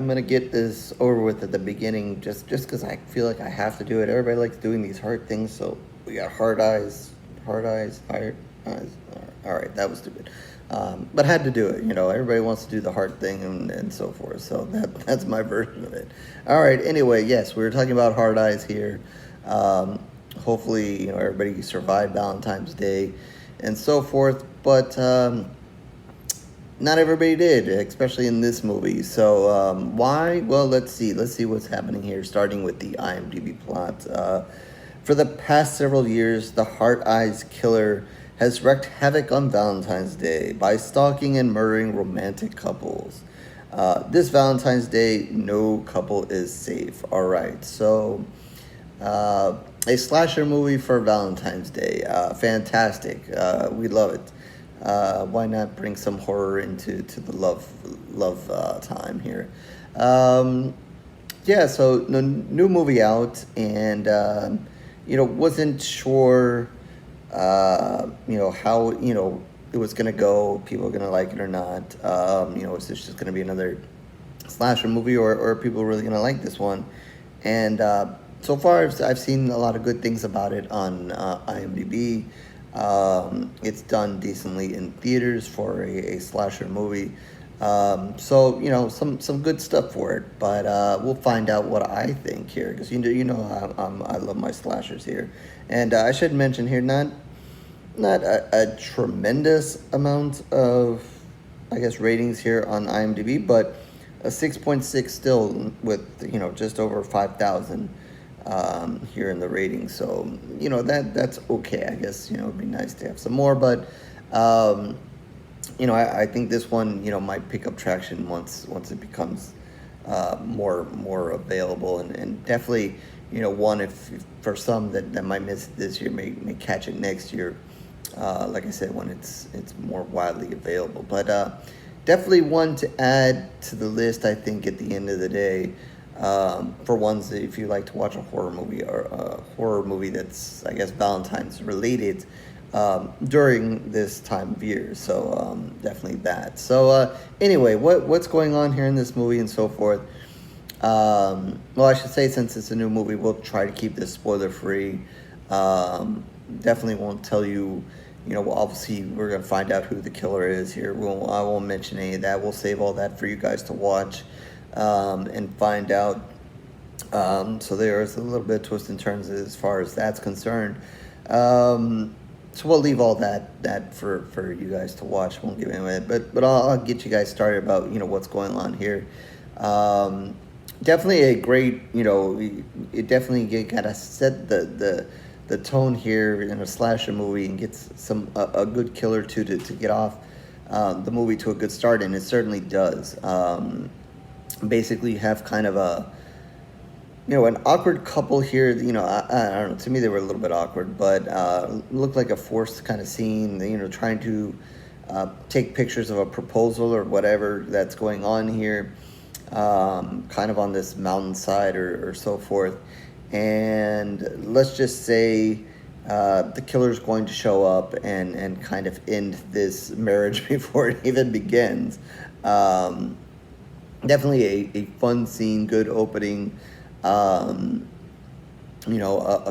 I'm gonna get this over with at the beginning, just because I feel like I have to do it. Everybody likes doing these hard things, so we got hard eyes, hard eyes. All right, that was stupid, but I had to do it. Everybody wants to do the hard thing and so forth. So that's my version of it. All right. Anyway, yes, we were talking about hard eyes here. Um, Hopefully, everybody survived Valentine's Day and so forth, but. Not everybody did, especially in this movie. So why? Well, let's see. Let's see what's happening here. Starting with the IMDb plot. For the past several years, the Heart Eyes Killer has wreaked havoc on Valentine's Day by stalking and murdering romantic couples. This Valentine's Day, no couple is safe. All right, so a slasher movie for Valentine's Day. Fantastic. We love it. Why not bring some horror into the love time here? Yeah, so the new movie out, and wasn't sure, how it was gonna go. People were gonna like it or not. Is this just gonna be another slasher movie, or are people really gonna like this one? And so far, I've seen a lot of good things about it on IMDb. It's done decently in theaters for a slasher movie. So some good stuff for it, but we'll find out what I think here, because I love my slashers here, and I should mention here, not a tremendous amount of, I guess, ratings here on IMDb, but a 6.6 still with just over 5,000 here in the ratings. So that's okay. I guess it'd be nice to have some more, but I think this one might pick up traction once it becomes more available, and definitely one, if for some that might miss it this year, may catch it next year, like I said, when it's more widely available. But definitely one to add to the list, I think, at the end of the day, for ones that, if you like to watch a horror movie, or a horror movie that's, I guess, Valentine's related during this time of year. So definitely that. So anyway, what's going on here in this movie and so forth? Well, I should say, since it's a new movie, we'll try to keep this spoiler free. Definitely won't tell you. Obviously, we're gonna find out who the killer is here. I won't mention any of that. We'll save all that for you guys to watch and find out. So there's a little bit of twist and turns as far as that's concerned. So we'll leave all that for you guys to watch. Won't give away, but I'll get you guys started about what's going on here. Definitely a great, it definitely gotta set the tone here in a slasher movie, and gets a good killer to get off the movie to a good start, and it certainly does. Basically, you have kind of an awkward couple here. I don't know. To me, they were a little bit awkward, but looked like a forced kind of scene. Trying to take pictures of a proposal or whatever that's going on here, kind of on this mountainside or so forth. And let's just say the killer's going to show up and kind of end this marriage before it even begins. Definitely a fun scene, good opening. A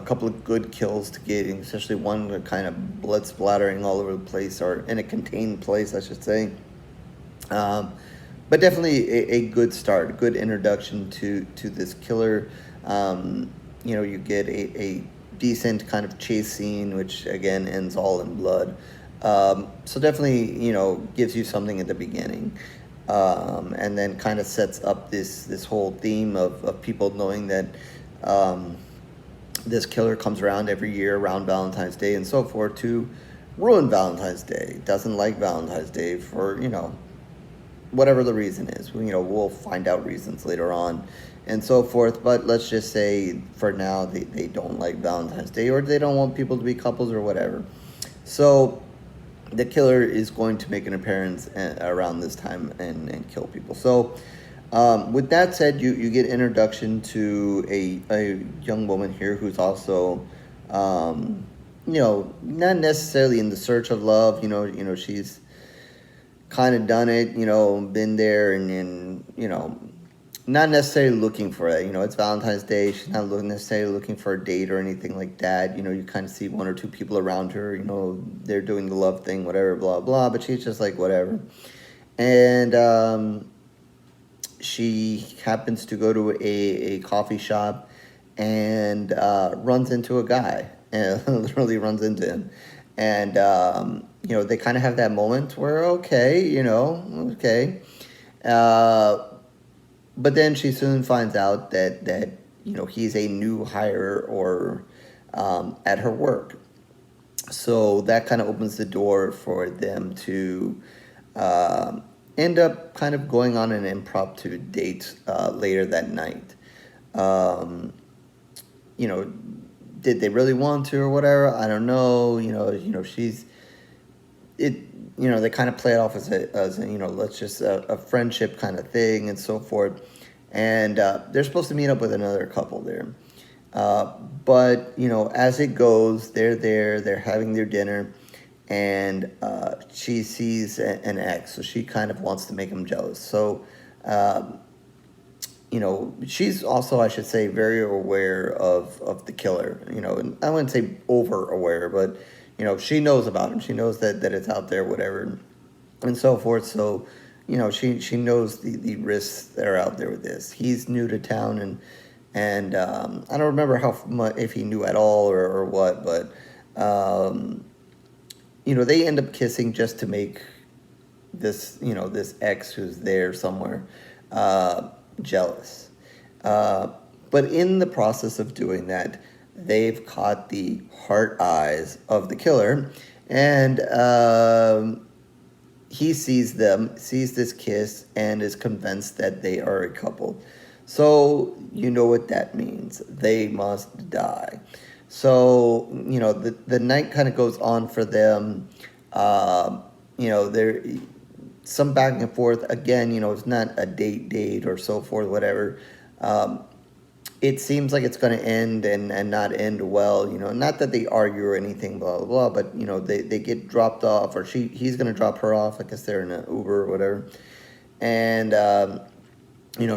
couple of good kills to get, especially one kind of blood splattering all over the place, or in a contained place, I should say. But definitely a good start, good introduction to this killer. You get a decent kind of chase scene, which again ends all in blood. So definitely, gives you something at the beginning. And then kind of sets up this whole theme of people knowing that this killer comes around every year around Valentine's Day and so forth to ruin Valentine's Day. Doesn't like Valentine's Day for, whatever the reason is. We'll find out reasons later on and so forth. But let's just say for now they don't like Valentine's Day, or they don't want people to be couples or whatever. So the killer is going to make an appearance around this time and kill people. So with that said, you get introduction to a young woman here who's also, not necessarily in the search of love. She's kind of done it, been there and not necessarily looking for it. It's Valentine's Day. She's not necessarily looking for a date or anything like that. You kind of see one or two people around her. They're doing the love thing, whatever, blah blah. But she's just like whatever. And she happens to go to a coffee shop and runs into a guy, and literally runs into him. And they kind of have that moment where okay. Uh, but then she soon finds out that he's a new hire or at her work. So that kind of opens the door for them to end up kind of going on an impromptu date later that night. Um, you know, did they really want to or whatever? I don't know. She's it. They kind of play it off as a let's just a friendship kind of thing and so forth. And they're supposed to meet up with another couple there. But as it goes, they're there, they're having their dinner, and she sees an ex, so she kind of wants to make him jealous. So, she's also, I should say, very aware of the killer. And I wouldn't say over aware, but she knows about him. She knows that it's out there, whatever, and so forth. So, she knows the risks that are out there with this. He's new to town, and I don't remember how much, if he knew at all or what, but they end up kissing just to make this ex who's there somewhere jealous. But in the process of doing that, they've caught the heart eyes of the killer, and he sees this kiss, and is convinced that they are a couple. So you know what that means. They must die. So, the night kind of goes on for them. There some back and forth. Again, it's not a date or so forth, whatever. It seems like it's going to end and not end well. Not that they argue or anything, blah, blah, blah, but, they get dropped off, or he's going to drop her off. I guess they're in an Uber or whatever. And,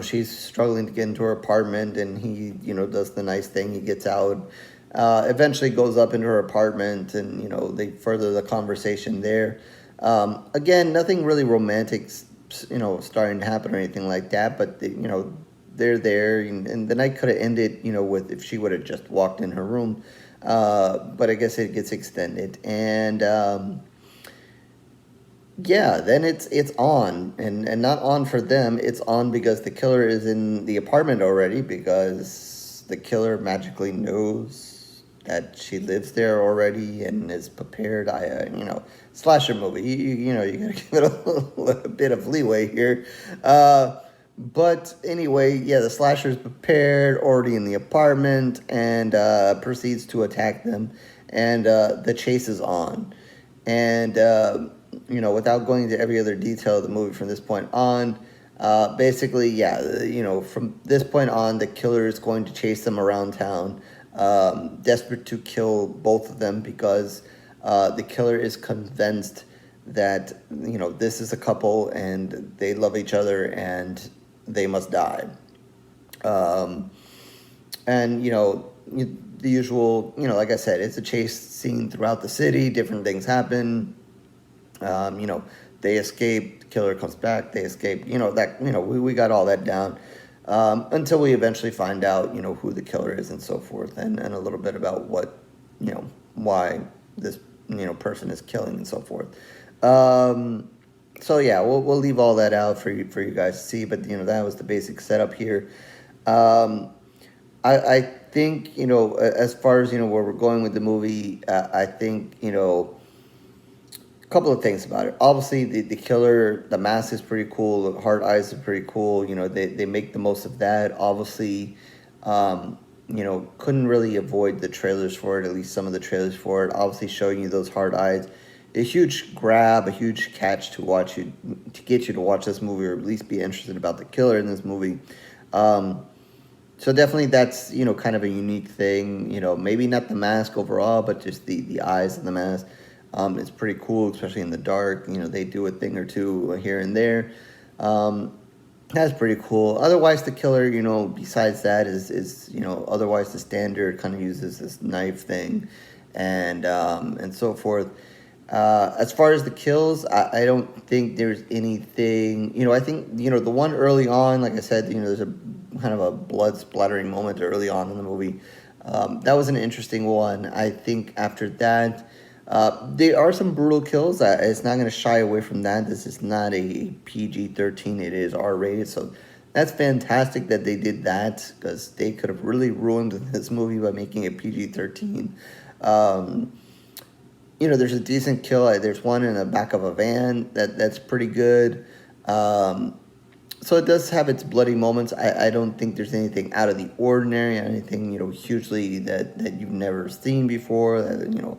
she's struggling to get into her apartment, and he, does the nice thing. He gets out, eventually goes up into her apartment, and, they further the conversation there. Again, nothing really romantic, starting to happen or anything like that, but, they're there, and the night could have ended, with if she would have just walked in her room. But I guess it gets extended, and then it's on, and not on for them. It's on because the killer is in the apartment already, because the killer magically knows that she lives there already and is prepared. Slasher movie, you gotta give it a bit of leeway here. But anyway, the slasher's prepared, already in the apartment, and proceeds to attack them, and the chase is on. And, without going into every other detail of the movie from this point on, basically, from this point on, the killer is going to chase them around town, desperate to kill both of them, because the killer is convinced that, this is a couple, and they love each other, and they must die. And, the usual, like I said, it's a chase scene throughout the city. Different things happen. They escape. The killer comes back. They escape. We got all that down until we eventually find out, who the killer is and so forth, and a little bit about what, why this, person is killing and so forth. So we'll leave all that out for you guys to see, but that was the basic setup here. I think as far as where we're going with the movie, I think a couple of things about it. Obviously, the killer, the mask is pretty cool. The heart eyes are pretty cool. They make the most of that. Obviously, couldn't really avoid the trailers for it. At least some of the trailers for it. Obviously, showing you those heart eyes. A huge grab, a huge catch to get you to watch this movie, or at least be interested about the killer in this movie. So definitely that's, kind of a unique thing. Maybe not the mask overall, but just the eyes of the mask. It's pretty cool, especially in the dark. They do a thing or two here and there. That's pretty cool. Otherwise, the killer, besides that, is otherwise the standard kind of uses this knife thing, and so forth. As far as the kills, I don't think there's anything. I think the one early on, like I said, there's a kind of a blood splattering moment early on in the movie. That was an interesting one. I think after that. There are some brutal kills. It's not going to shy away from that. This is not a PG-13. It is R-rated. So that's fantastic that they did that, because they could have really ruined this movie by making it PG-13. Um, there's a decent kill. There's one in the back of a van that's pretty good. So it does have its bloody moments. I don't think there's anything out of the ordinary, anything hugely that you've never seen before. That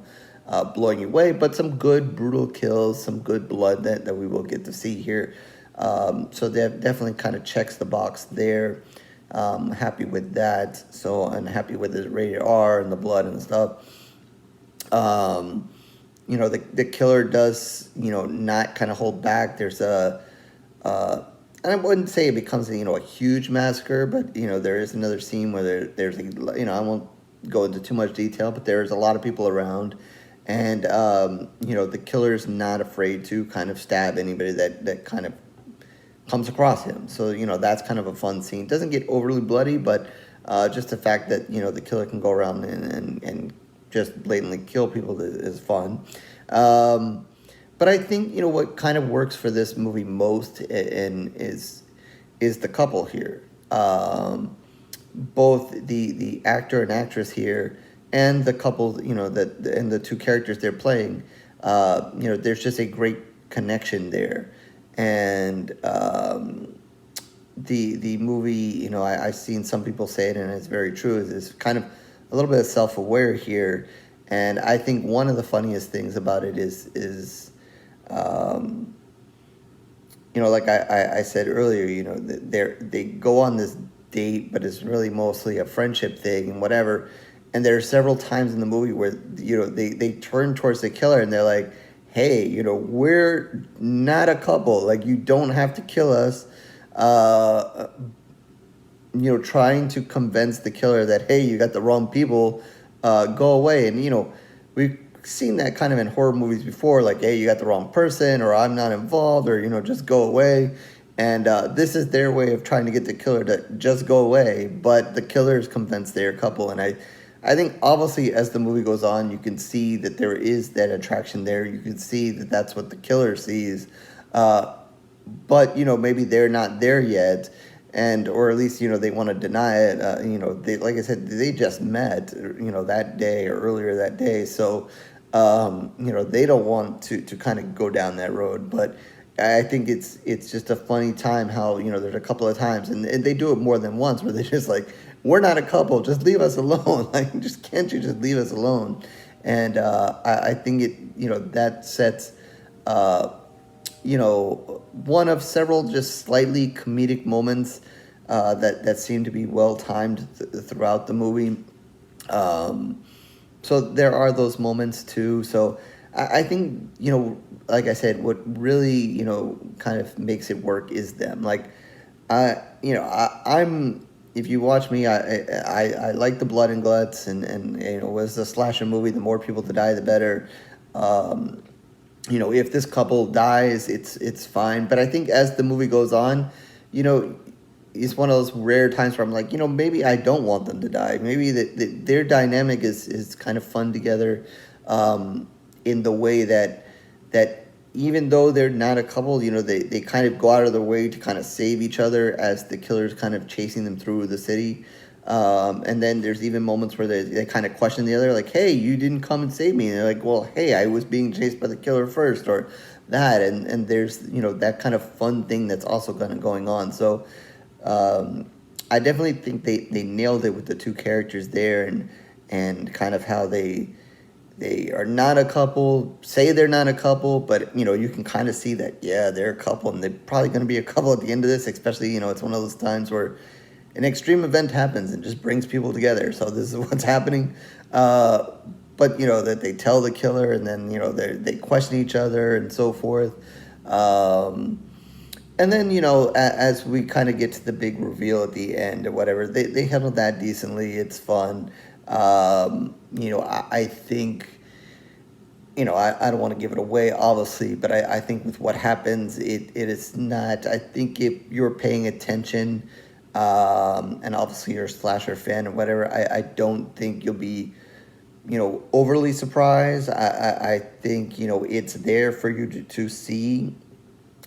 blowing you away, but some good brutal kills, some good blood that we will get to see here. So that definitely kind of checks the box there. Happy with that. So I'm happy with the rated R and the blood and stuff. The killer does not kind of hold back. There's I wouldn't say it becomes a huge massacre, but there is another scene where there's I won't go into too much detail, but there's a lot of people around. And, the killer's not afraid to kind of stab anybody that kind of comes across him. So, that's kind of a fun scene. Doesn't get overly bloody, but just the fact that, the killer can go around and just blatantly kill people is fun. But I think, what kind of works for this movie most is the couple here. Both the actor and actress here, and the couple, and the two characters they're playing, there's just a great connection there. And the movie, I've seen some people say it, and it's very true, is kind of a little bit of self-aware here. And I think one of the funniest things about it is like I said earlier, they go on this date, but it's really mostly a friendship thing and whatever. And there are several times in the movie where, they turn towards the killer and they're like, hey, we're not a couple. Like, you don't have to kill us. Trying to convince the killer that, hey, you got the wrong people, go away. And, we've seen that kind of in horror movies before, like, hey, you got the wrong person, or I'm not involved, or, just go away. And this is their way of trying to get the killer to just go away. But the killer is convinced they're a couple. And I think, obviously, as the movie goes on, you can see that there is that attraction there. You can see that that's what the killer sees. But, maybe they're not there yet. Or at least, they want to deny it. Like I said, they just met, that day or earlier that day. So, they don't want to kind of go down that road. But I think it's just a funny time how, there's a couple of times, and they do it more than once, where they're just like, we're not a couple, just leave us alone. Like, can't you just leave us alone? And I think that sets, one of several just slightly comedic moments that seem to be well timed throughout the movie. So there are those moments too. So I think, like I said, what really, kind of makes it work is them. Like, I'm, if you watch me, I like the blood and guts, and as a slasher movie, the more people to die, the better. If this couple dies, it's fine. But I think as the movie goes on, it's one of those rare times where I'm like, maybe I don't want them to die. Maybe their dynamic is kind of fun together, in the way that even though they're not a couple, they kind of go out of their way to kind of save each other as the killer's kind of chasing them through the city. And then there's even moments where they kind of question the other, like, hey, you didn't come and save me. And they're like, well, hey, I was being chased by the killer first, or that. And there's, that kind of fun thing that's also kind of going on. So I definitely think they nailed it with the two characters there, and kind of how they are not a couple, say they're not a couple, but, you can kind of see that, yeah, they're a couple, and they're probably going to be a couple at the end of this, especially, it's one of those times where an extreme event happens and just brings people together. So this is what's happening. But, that they tell the killer, and then, they question each other and so forth. And then, as we kind of get to the big reveal at the end or whatever, they handled that decently. It's fun. I think, I don't want to give it away, obviously, but I think with what happens, it is not, I think if you're paying attention, and obviously you're a slasher fan or whatever, I don't think you'll be, overly surprised. I think, it's there for you to see.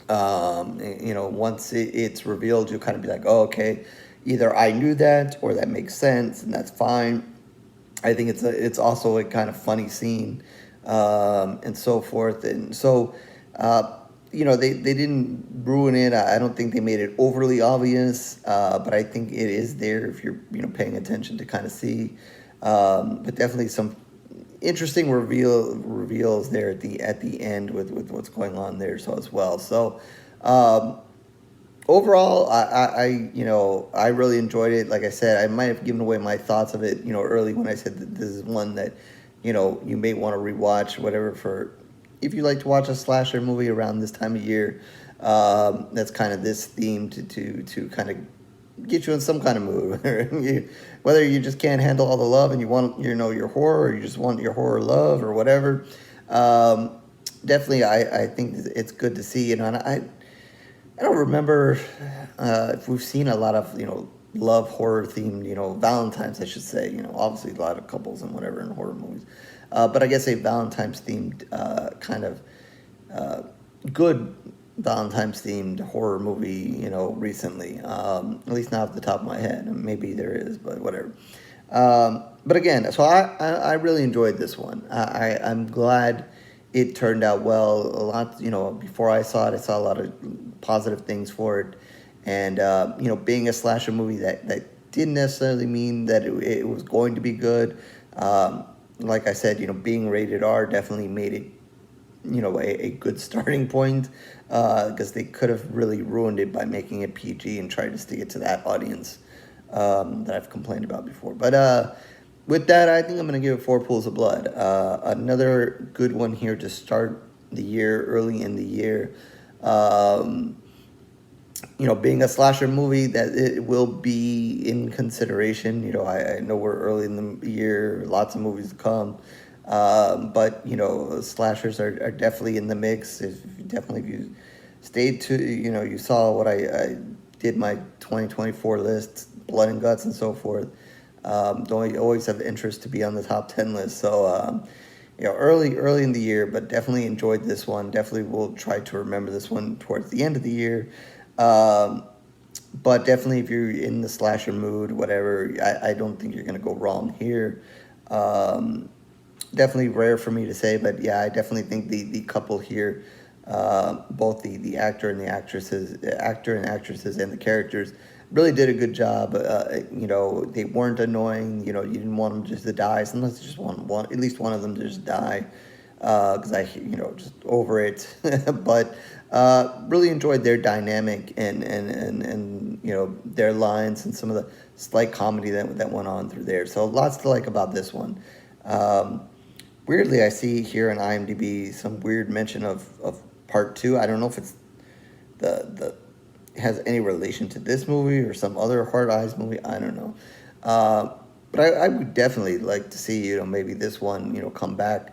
Once it's revealed, you'll kind of be like, oh, okay, either I knew that or that makes sense, and that's fine. I think it's also a kind of funny scene, and so forth. And so, they didn't ruin it. I don't think they made it overly obvious, but I think it is there if you're, paying attention to kind of see. But definitely some interesting reveals there at the end with what's going on there, so as well. So, overall, I really enjoyed it. Like I said, I might have given away my thoughts of it, early when I said that this is one that, you may want to rewatch, whatever, for if you like to watch a slasher movie around this time of year. That's kind of this theme to kind of get you in some kind of mood. Whether you just can't handle all the love and you want, your horror, or you just want your horror love or whatever. Definitely, I think it's good to see, and I don't remember if we've seen a lot of, love horror themed, Valentine's, I should say. Obviously a lot of couples and whatever in horror movies. But I guess a Valentine's themed kind of good Valentine's themed horror movie, recently. At least not off the top of my head. Maybe there is, but whatever. But again, so I really enjoyed this one. I'm glad it turned out well. A lot, before I saw it, I saw a lot of positive things for it. And, being a slasher movie that didn't necessarily mean that it was going to be good. Like I said, being rated R definitely made it, a good starting point, because they could have really ruined it by making it PG and trying to stick it to that audience that I've complained about before. But with that, I think I'm going to give it 4 pools of blood. Another good one here to start the year, early in the year. Being a slasher movie, that it will be in consideration. I know we're early in the year, lots of movies to come. But, slashers are definitely in the mix. If you stayed to, you saw what I did my 2024 list, blood and guts and so forth. Don't always have interest to be on the top 10 list. So, early in the year, but definitely enjoyed this one. Definitely will try to remember this one towards the end of the year. But definitely if you're in the slasher mood, whatever, I don't think you're going to go wrong here. Definitely rare for me to say, but yeah, I definitely think the couple here, both the actor and actresses and the characters really did a good job. They weren't annoying. You didn't want them just to die. Sometimes you just want at least one of them to just die, because just over it. But really enjoyed their dynamic and their lines and some of the slight comedy that went on through there. So lots to like about this one. Weirdly, I see here on IMDb some weird mention of part 2. I don't know if it's the has any relation to this movie or some other Hard Eyes movie. I don't know. But I would definitely like to see, maybe this one, come back,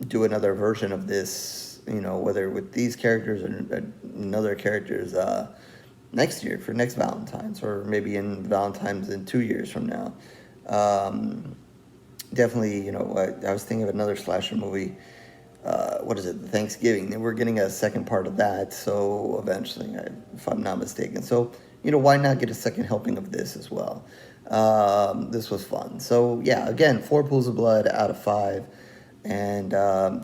do another version of this, whether with these characters or another characters next year for next Valentine's, or maybe in Valentine's in 2 years from now. Definitely, I was thinking of another slasher movie. What is it? Thanksgiving. We're getting a second part of that, so eventually, if I'm not mistaken. So, why not get a second helping of this as well? This was fun. So, yeah, again, 4 pools of blood out of 5. And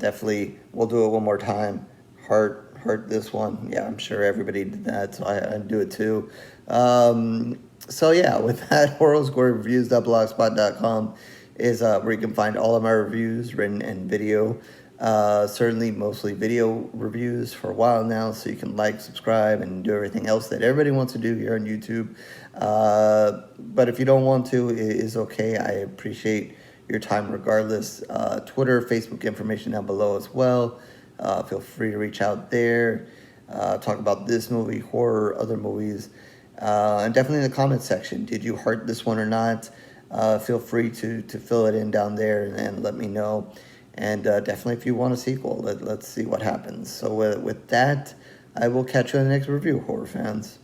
definitely, we'll do it one more time. Heart this one. Yeah, I'm sure everybody did that, so I do it too. So, yeah, with that, horrorscorereviews.blogspot.com is where you can find all of my reviews, written and video. Certainly mostly video reviews for a while now, so you can like, subscribe, and do everything else that everybody wants to do here on YouTube. But if you don't want to, it is okay. I appreciate your time regardless. Twitter, Facebook information down below as well. Feel free to reach out there. talk about this movie, horror, other movies, and definitely in the comment section. Did you heart this one or not? Feel free to fill it in down there and let me know. And definitely, if you want a sequel, let's see what happens. So with that, I will catch you in the next review, horror fans.